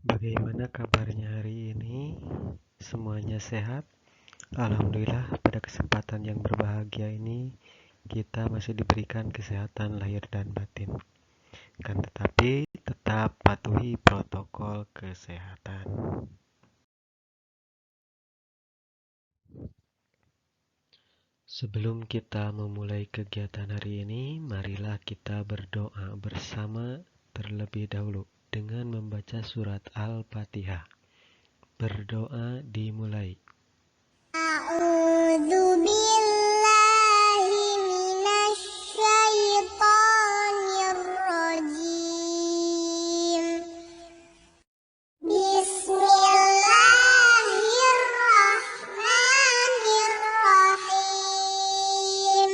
Bagaimana kabarnya hari ini? Semuanya sehat? Alhamdulillah, pada kesempatan yang berbahagia ini kita masih diberikan kesehatan lahir dan batin. Kan tetapi tetap patuhi protokol kesehatan. Sebelum kita memulai kegiatan hari ini, marilah kita berdoa bersama terlebih dahulu dengan membaca surat Al-Fatihah. Berdoa dimulai. A'udzu billahi minasy syaithanir rajim. Bismillahirrahmanirrahim.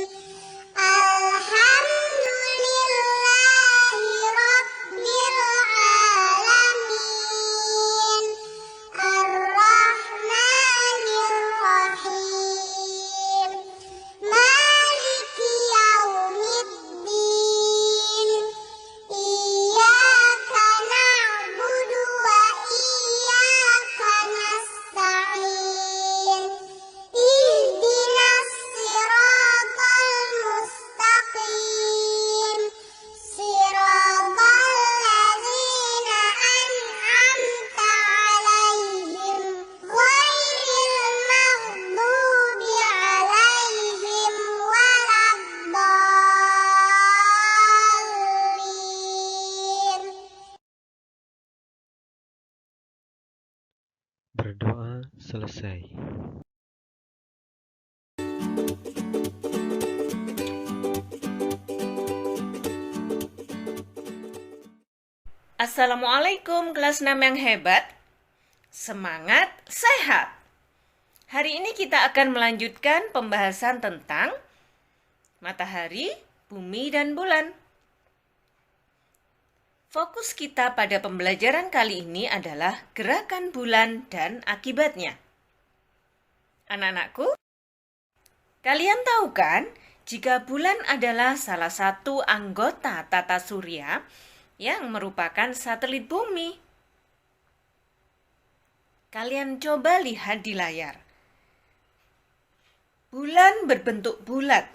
Alhamdulillahi rabbil alamin. Ar-Rahmanir-Rahim. Maliki yaumiddin. Iyyaka na'budu wa iyyaka nasta'in. Ihdinas siratal mustaqim. Siratal ladzina an'amta 'alaihim ghairil maghdubi 'alaihim waladdallin. Berdoa selesai. Assalamualaikum kelas 6 yang hebat. Semangat sehat. Hari ini kita akan melanjutkan pembahasan tentang matahari, bumi, dan bulan. Fokus kita pada pembelajaran kali ini adalah gerakan bulan dan akibatnya. Anak-anakku, kalian tahu kan jika bulan adalah salah satu anggota tata surya yang merupakan satelit bumi? Kalian coba lihat di layar. Bulan berbentuk bulat,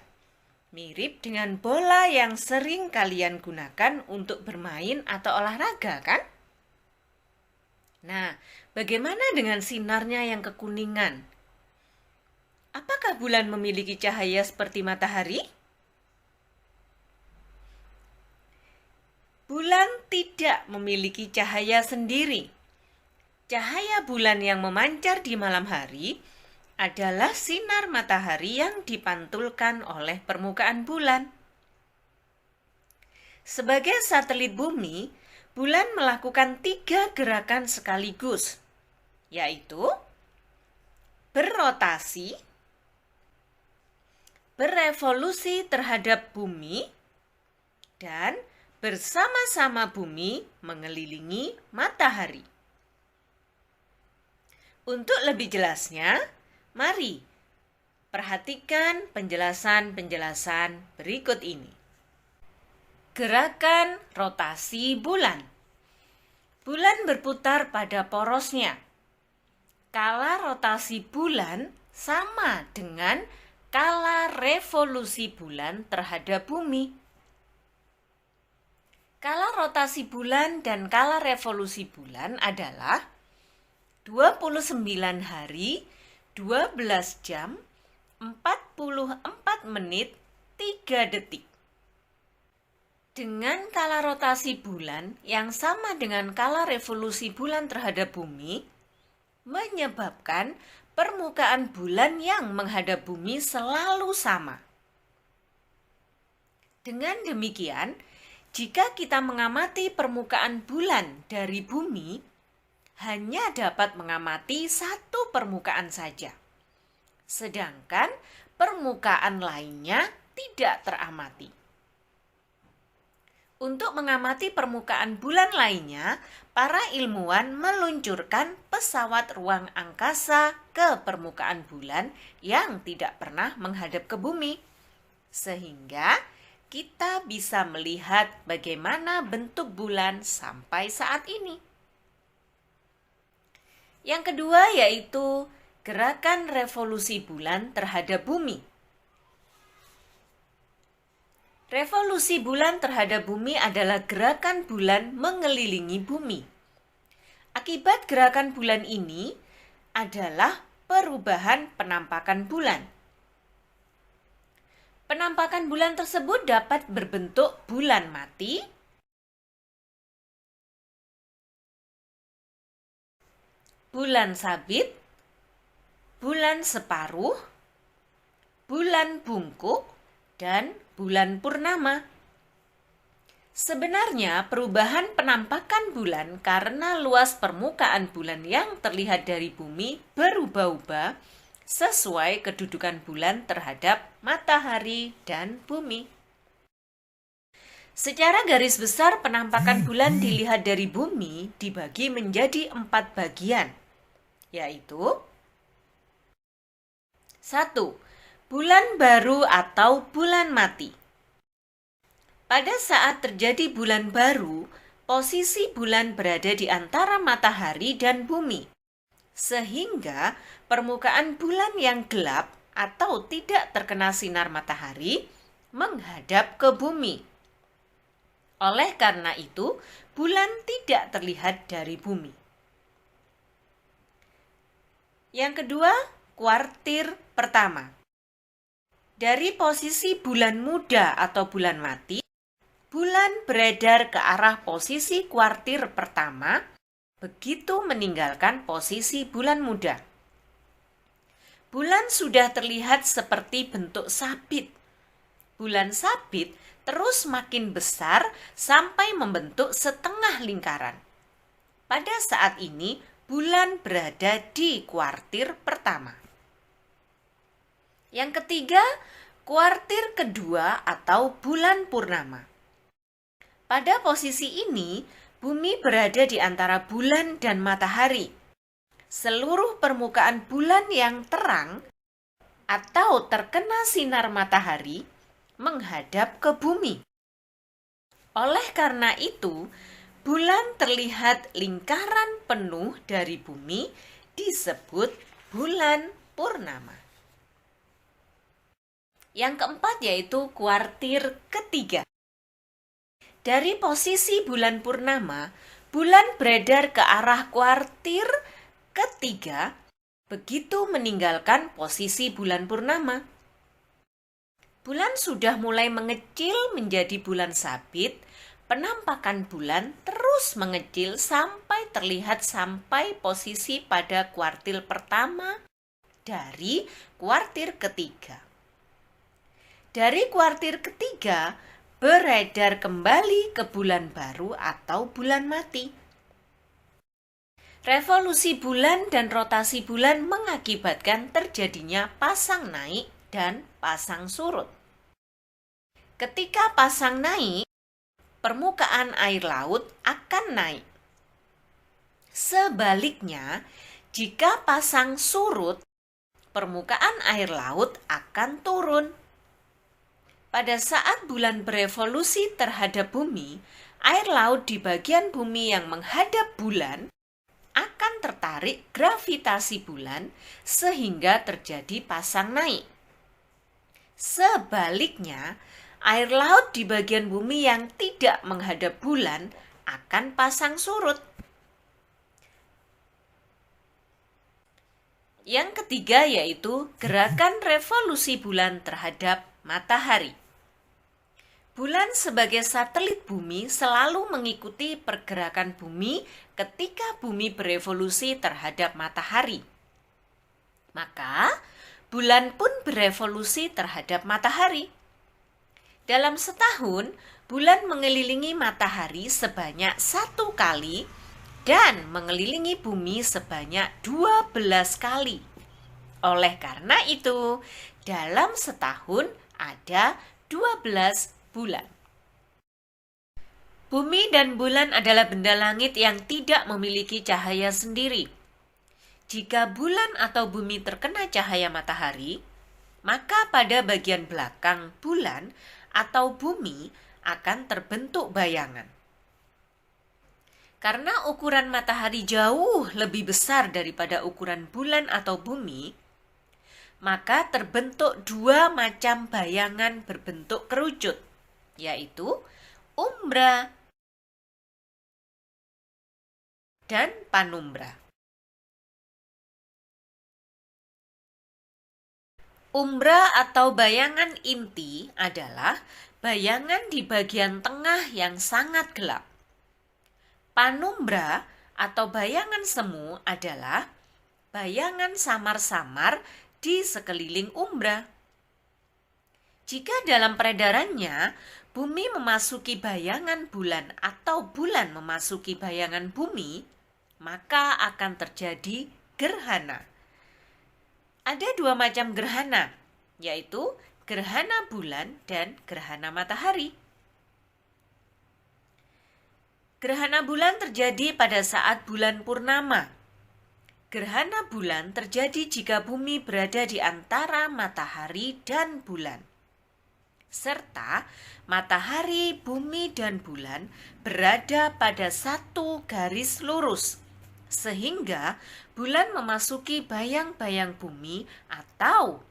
mirip dengan bola yang sering kalian gunakan untuk bermain atau olahraga, kan? Nah, bagaimana dengan sinarnya yang kekuningan? Apakah bulan memiliki cahaya seperti matahari? Bulan tidak memiliki cahaya sendiri. Cahaya bulan yang memancar di malam hari adalah sinar matahari yang dipantulkan oleh permukaan bulan. Sebagai satelit bumi, bulan melakukan 3 gerakan sekaligus, yaitu berrotasi, berevolusi terhadap bumi, dan bersama-sama bumi mengelilingi matahari. Untuk lebih jelasnya, mari perhatikan penjelasan-penjelasan berikut ini. Gerakan rotasi bulan. Bulan berputar pada porosnya. Kala rotasi bulan sama dengan kala revolusi bulan terhadap bumi. Kala rotasi bulan dan kala revolusi bulan adalah 29 hari, 12 jam, 44 menit, 3 detik. Dengan kala rotasi bulan yang sama dengan kala revolusi bulan terhadap bumi, menyebabkan permukaan bulan yang menghadap bumi selalu sama. Dengan demikian, jika kita mengamati permukaan bulan dari bumi, hanya dapat mengamati satu permukaan saja. Sedangkan permukaan lainnya tidak teramati. Untuk mengamati permukaan bulan lainnya, para ilmuwan meluncurkan pesawat ruang angkasa ke permukaan bulan yang tidak pernah menghadap ke bumi. Sehingga kita bisa melihat bagaimana bentuk bulan sampai saat ini. Yang kedua yaitu gerakan revolusi bulan terhadap bumi. Revolusi bulan terhadap bumi adalah gerakan bulan mengelilingi bumi. Akibat gerakan bulan ini adalah perubahan penampakan bulan. Penampakan bulan tersebut dapat berbentuk bulan mati, bulan sabit, bulan separuh, bulan bungkuk, dan bulan purnama. Sebenarnya perubahan penampakan bulan karena luas permukaan bulan yang terlihat dari bumi berubah-ubah sesuai kedudukan bulan terhadap matahari dan bumi. Secara garis besar penampakan bulan dilihat dari bumi dibagi menjadi 4 bagian, yaitu 1. Bulan baru atau bulan mati. Pada saat terjadi bulan baru, posisi bulan berada di antara matahari dan bumi, sehingga permukaan bulan yang gelap atau tidak terkena sinar matahari menghadap ke bumi. Oleh karena itu, bulan tidak terlihat dari bumi. Yang kedua, kuartir pertama. Dari posisi bulan muda atau bulan mati, bulan beredar ke arah posisi kuartir pertama, begitu meninggalkan posisi bulan muda. Bulan sudah terlihat seperti bentuk sabit. Bulan sabit terus makin besar sampai membentuk setengah lingkaran. Pada saat ini, bulan berada di kuartir pertama. Yang ketiga, kuartir kedua atau bulan purnama. Pada posisi ini, bumi berada di antara bulan dan matahari. Seluruh permukaan bulan yang terang atau terkena sinar matahari menghadap ke bumi. Oleh karena itu, bulan terlihat lingkaran penuh dari bumi disebut bulan purnama. Yang keempat yaitu kuartir ketiga. Dari posisi bulan purnama, bulan beredar ke arah kuartir ketiga begitu meninggalkan posisi bulan purnama. Bulan sudah mulai mengecil menjadi bulan sabit, penampakan bulan terus mengecil sampai terlihat sampai posisi pada kuartil pertama dari kuartir ketiga. Dari kuartir ketiga, beredar kembali ke bulan baru atau bulan mati. Revolusi bulan dan rotasi bulan mengakibatkan terjadinya pasang naik dan pasang surut. Ketika pasang naik, permukaan air laut akan naik. Sebaliknya, jika pasang surut, permukaan air laut akan turun. Pada saat bulan berevolusi terhadap bumi, air laut di bagian bumi yang menghadap bulan akan tertarik gravitasi bulan sehingga terjadi pasang naik. Sebaliknya, air laut di bagian bumi yang tidak menghadap bulan akan pasang surut. Yang ketiga yaitu gerakan revolusi bulan terhadap matahari. Bulan sebagai satelit bumi selalu mengikuti pergerakan bumi ketika bumi berevolusi terhadap matahari. Maka, bulan pun berevolusi terhadap matahari. Dalam setahun, bulan mengelilingi matahari sebanyak 1 kali dan mengelilingi bumi sebanyak 12 kali. Oleh karena itu, dalam setahun ada 12 bulan. Bumi dan bulan adalah benda langit yang tidak memiliki cahaya sendiri. Jika bulan atau bumi terkena cahaya matahari, maka pada bagian belakang bulan atau bumi akan terbentuk bayangan. Karena ukuran matahari jauh lebih besar daripada ukuran bulan atau bumi, maka terbentuk dua macam bayangan berbentuk kerucut, yaitu umbra dan panumbra. Umbra atau bayangan inti adalah bayangan di bagian tengah yang sangat gelap. Panumbra atau bayangan semu adalah bayangan samar-samar di sekeliling umbra. Jika dalam peredarannya bumi memasuki bayangan bulan atau bulan memasuki bayangan bumi, maka akan terjadi gerhana. Ada dua macam gerhana, yaitu gerhana bulan dan gerhana matahari. Gerhana bulan terjadi pada saat bulan purnama. Gerhana bulan terjadi jika bumi berada di antara matahari dan bulan. Serta matahari, bumi, dan bulan berada pada satu garis lurus. Sehingga bulan memasuki bayang-bayang bumi atau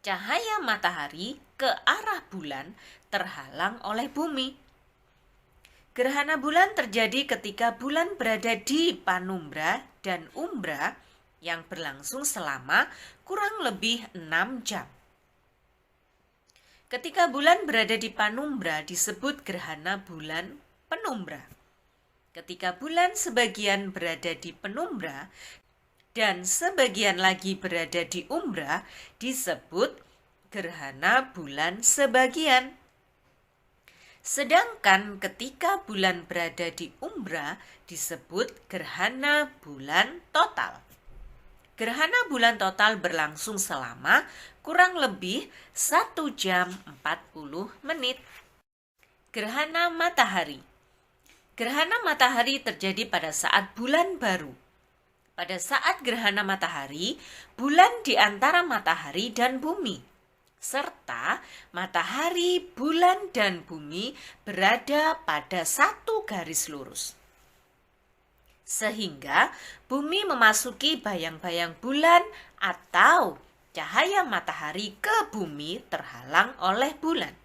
cahaya matahari ke arah bulan terhalang oleh bumi. Gerhana bulan terjadi ketika bulan berada di panumbra dan umbra yang berlangsung selama kurang lebih 6 jam. Ketika bulan berada di panumbra disebut gerhana bulan penumbra. Ketika bulan sebagian berada di penumbra dan sebagian lagi berada di umbra disebut gerhana bulan sebagian. Sedangkan ketika bulan berada di umbra disebut gerhana bulan total. Gerhana bulan total berlangsung selama kurang lebih 1 jam 40 menit. Gerhana matahari. Gerhana matahari terjadi pada saat bulan baru. Pada saat gerhana matahari, bulan di antara matahari dan bumi. Serta matahari, bulan, dan bumi berada pada satu garis lurus. Sehingga bumi memasuki bayang-bayang bulan atau cahaya matahari ke bumi terhalang oleh bulan.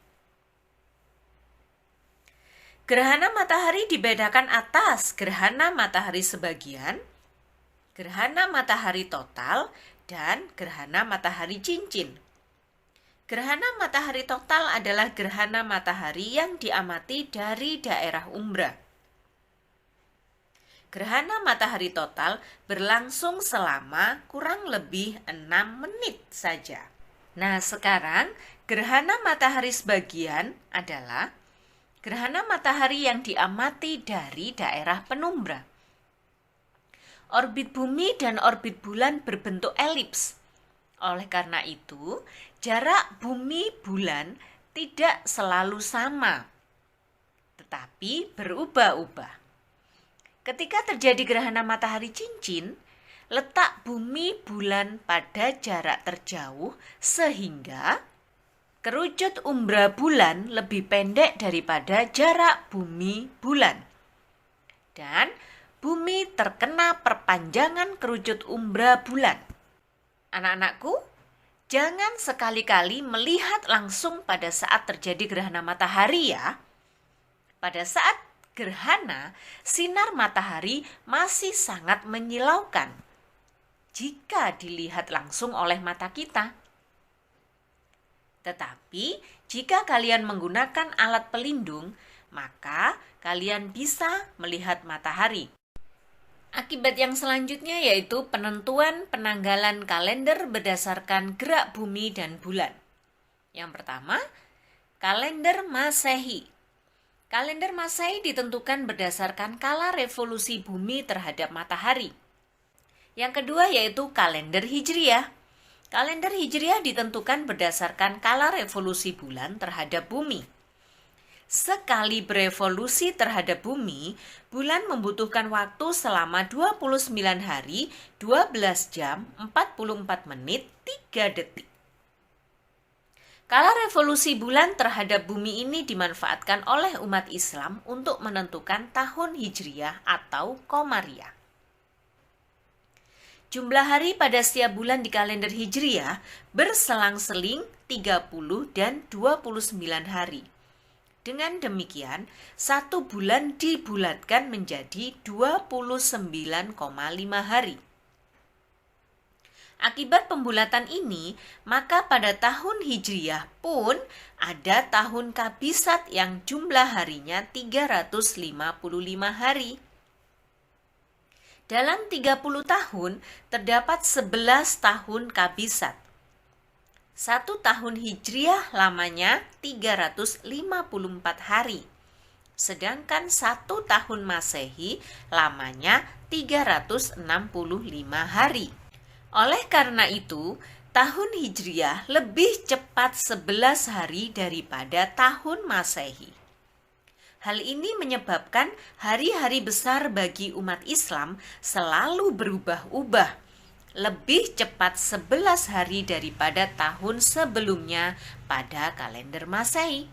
Gerhana matahari dibedakan atas gerhana matahari sebagian, gerhana matahari total, dan gerhana matahari cincin. Gerhana matahari total adalah gerhana matahari yang diamati dari daerah umbra. Gerhana matahari total berlangsung selama kurang lebih 6 menit saja. Nah, sekarang gerhana matahari sebagian adalah gerhana matahari yang diamati dari daerah penumbra. Orbit bumi dan orbit bulan berbentuk elips. Oleh karena itu, jarak bumi-bulan tidak selalu sama, tetapi berubah-ubah. Ketika terjadi gerhana matahari cincin, letak bumi-bulan pada jarak terjauh sehingga kerucut umbra bulan lebih pendek daripada jarak bumi-bulan. Dan bumi terkena perpanjangan kerucut umbra bulan. Anak-anakku, jangan sekali-kali melihat langsung pada saat terjadi gerhana matahari ya. Pada saat gerhana, sinar matahari masih sangat menyilaukan jika dilihat langsung oleh mata kita. Tetapi, jika kalian menggunakan alat pelindung, maka kalian bisa melihat matahari. Akibat yang selanjutnya yaitu penentuan penanggalan kalender berdasarkan gerak bumi dan bulan. Yang pertama, kalender Masehi. Kalender Masehi ditentukan berdasarkan kala revolusi bumi terhadap matahari. Yang kedua yaitu kalender Hijriah. Kalender Hijriah ditentukan berdasarkan kala revolusi bulan terhadap bumi. Sekali berevolusi terhadap bumi, bulan membutuhkan waktu selama 29 hari, 12 jam, 44 menit, 3 detik. Kala revolusi bulan terhadap bumi ini dimanfaatkan oleh umat Islam untuk menentukan tahun Hijriyah atau Qamariyah. Jumlah hari pada setiap bulan di kalender Hijriyah berselang-seling 30 dan 29 hari. Dengan demikian, satu bulan dibulatkan menjadi 29,5 hari. Akibat pembulatan ini, maka pada tahun Hijriyah pun ada tahun Kabisat yang jumlah harinya 355 hari. Dalam 30 tahun, terdapat 11 tahun Kabisat. Satu tahun Hijriyah lamanya 354 hari. Sedangkan satu tahun Masehi lamanya 365 hari. Oleh karena itu, tahun Hijriyah lebih cepat 11 hari daripada tahun Masehi. Hal ini menyebabkan hari-hari besar bagi umat Islam selalu berubah-ubah, lebih cepat 11 hari daripada tahun sebelumnya pada kalender Masehi.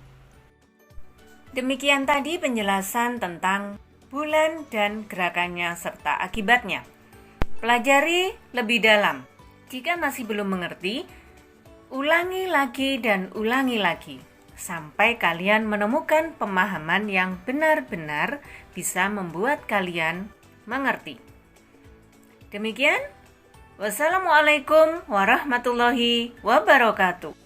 Demikian tadi penjelasan tentang bulan dan gerakannya serta akibatnya. Pelajari lebih dalam. Jika masih belum mengerti, ulangi lagi dan ulangi lagi sampai kalian menemukan pemahaman yang benar-benar bisa membuat kalian mengerti. Demikian, wassalamualaikum warahmatullahi wabarakatuh.